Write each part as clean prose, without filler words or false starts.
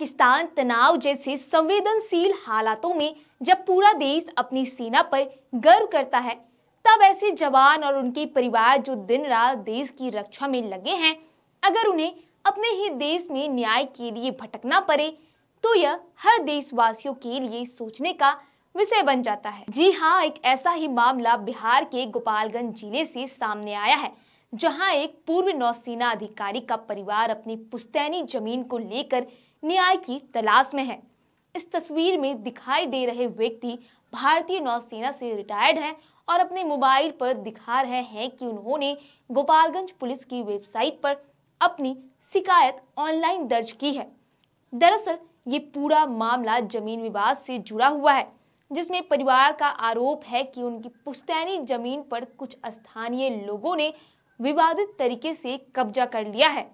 पाकिस्तान तनाव जैसे संवेदनशील हालातों में जब पूरा देश अपनी सेना पर गर्व करता है, तब ऐसे जवान और उनके परिवार जो दिन रात देश की रक्षा में लगे हैं, अगर उन्हें अपने ही देश में न्याय के लिए भटकना पड़े तो यह हर देशवासियों के लिए सोचने का विषय बन जाता है। जी हाँ, एक ऐसा ही मामला बिहार के गोपालगंज जिले से सामने आया है, जहां एक पूर्व नौसेना अधिकारी का परिवार अपनी पुश्तैनी जमीन को लेकर न्याय की तलाश में है। इस तस्वीर में दिखाई दे रहे व्यक्ति भारतीय नौसेना से रिटायर्ड हैं और अपने मोबाइल पर दिखा रहे हैं कि उन्होंने गोपालगंज पुलिस की वेबसाइट पर अपनी शिकायत ऑनलाइन दर्ज की है। दरअसल ये पूरा मामला जमीन विवाद से जुड़ा हुआ है, जिसमें परिवार का आरोप है कि उनकी पुश्तैनी जमीन पर कुछ स्थानीय लोगों ने विवादित तरीके से कब्जा कर लिया है।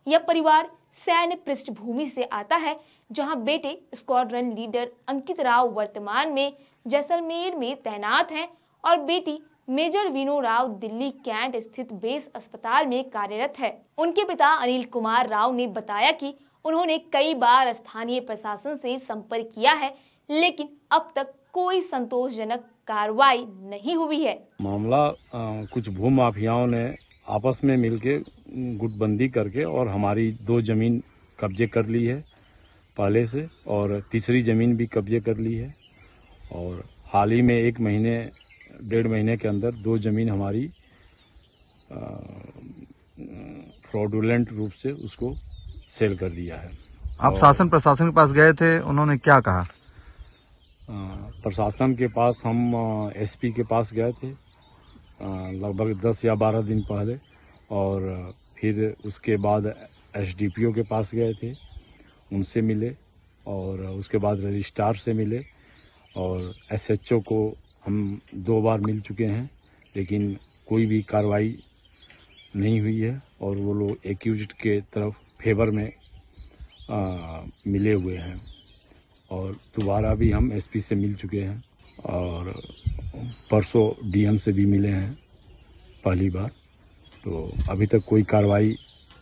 यह परिवार सैन्य पृष्ठभूमि से आता है, जहां बेटे स्क्वाड्रन लीडर अंकित राव वर्तमान में जैसलमेर में तैनात हैं और बेटी मेजर विनो राव दिल्ली कैंट स्थित बेस अस्पताल में कार्यरत है। उनके पिता अनिल कुमार राव ने बताया कि उन्होंने कई बार स्थानीय प्रशासन से संपर्क किया है, लेकिन अब तक कोई संतोषजनक कार्रवाई नहीं हुई है। मामला कुछ भूमाफियाओं ने आपस में मिलके गुटबंदी करके और हमारी 2 जमीन कब्जे कर ली है पहले से, और तीसरी जमीन भी कब्जे कर ली है। और हाल ही में 1 महीने 1.5 महीने के अंदर 2 जमीन हमारी फ्रॉडुलेंट रूप से उसको सेल कर दिया है। आप शासन प्रशासन के पास गए थे, उन्होंने क्या कहा? प्रशासन के पास हम एसपी के पास गए थे लगभग 10 या 12 दिन पहले, और फिर उसके बाद एसडीपीओ के पास गए थे, उनसे मिले, और उसके बाद रजिस्ट्रार से मिले, और एसएचओ को हम 2 बार मिल चुके हैं, लेकिन कोई भी कार्रवाई नहीं हुई है और वो लोग एक्यूज्ड के तरफ फेवर में मिले हुए हैं। और दोबारा भी हम एसपी से मिल चुके हैं और परसों डीएम से भी मिले हैं पहली बार। तो अभी तक कोई कार्रवाई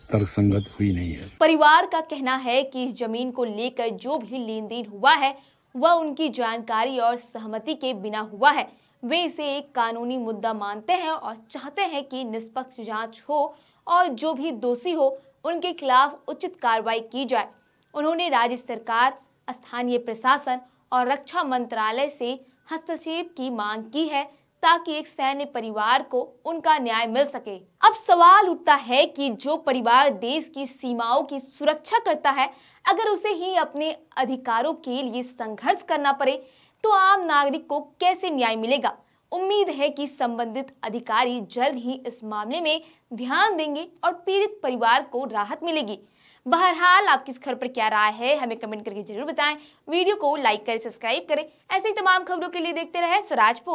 तर्कसंगत हुई नहीं है। परिवार का कहना है कि इस जमीन को लेकर जो भी लेन देन हुआ है वह उनकी जानकारी और सहमति के बिना हुआ है। वे इसे एक कानूनी मुद्दा मानते हैं और चाहते हैं कि निष्पक्ष जांच हो और जो भी दोषी हो उनके खिलाफ उचित कार्रवाई की जाए। उन्होंने राज्य सरकार, स्थानीय प्रशासन और रक्षा मंत्रालय से हस्तक्षेप की मांग की है, ताकि एक सैन्य परिवार को उनका न्याय मिल सके। अब सवाल उठता है कि जो परिवार देश की सीमाओं की सुरक्षा करता है, अगर उसे ही अपने अधिकारों के लिए संघर्ष करना पड़े तो आम नागरिक को कैसे न्याय मिलेगा। उम्मीद है कि संबंधित अधिकारी जल्द ही इस मामले में ध्यान देंगे और पीड़ित परिवार को राहत मिलेगी। बहरहाल आपकी इस खबर पर क्या राय है, हमें कमेंट करके जरूर बताएं। वीडियो को लाइक करें, सब्सक्राइब करें। ऐसे ही तमाम खबरों के लिए देखते रहे स्वराज पोस्ट।